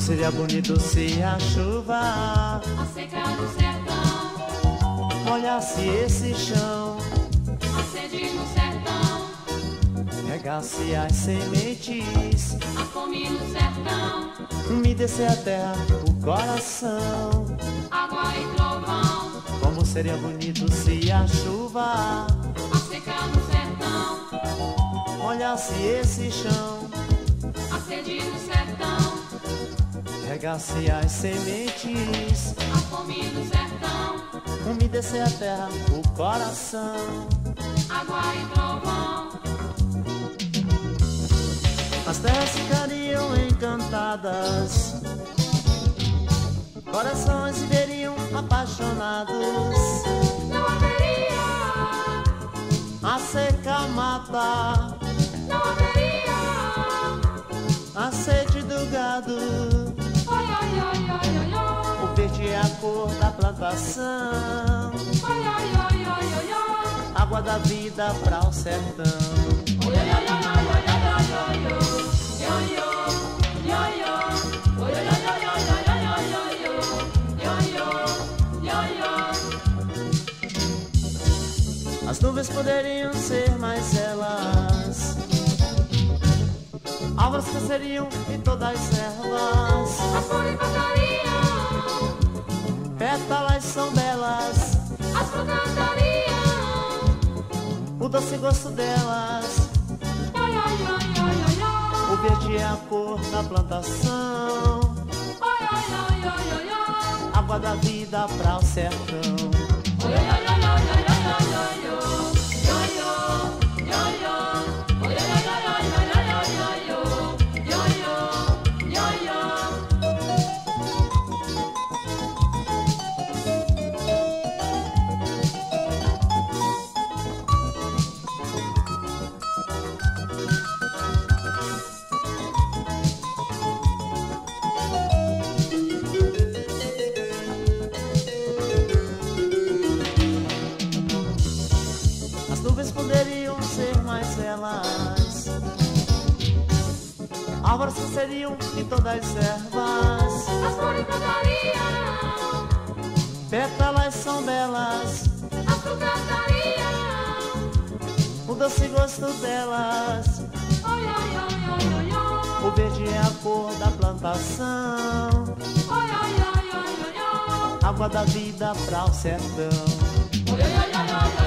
seria bonito se a chuva a seca do sertão molhasse esse chão, a sede no sertão, regasse as sementes, a fome no sertão, me descer a terra, o coração. água e trovão, Como seria bonito se a chuva a seca do sertão, molhasse esse chão, a sede no sertão, regasse as sementes, a fome no sertão, umedecesse a terra, o coração. água e trovão, As terras ficariam encantadas, corações viveriam apaixonados. não haveria, A seca mata não haveria, a sede do gado, oi, oi, oi, oi, oi, oi. o verde é a cor da plantação, Oi, oi, oi, oi, oi, oi. água da vida pra o sertão. Oi, oi, oi, oi, oi, oi, oi, oi, oi. Yo, yo, yo, yo. Oi, oi, oi, oi, oi, oi, oi, oi, oi. Yo, yo, yo, yo. As nuvens poderiam ser mais elas, árvores cresceriam em todas as ervas, As flores brotariam, pétalas são belas, as frutas dariam. o doce gosto delas, Oi, oi, oi, oi, oi, oi. o verde é a cor da plantação, Oi, oi, oi, oi, oi, oi. água da vida pra o sertão. Oi, oi, oi, oi, oi, oi, oi, oi, oi. Yo, yo, yo, yo. Oi, oi, oi, oi, oi, oi, oi, oi, oi. Yo, yo, yo, yo. As nuvens poderiam ser mais elas, árvores cresceriam em todas as ervas, As flores brotariam, pétalas são belas, as frutas dariam. o doce gosto delas, Oi, oi, oi, oi, oi, oi. o verde é a cor da plantação, Oi, oi, oi, oi, oi, oi. água da vida pra o sertão. Oi, oi, oi, oi, oi,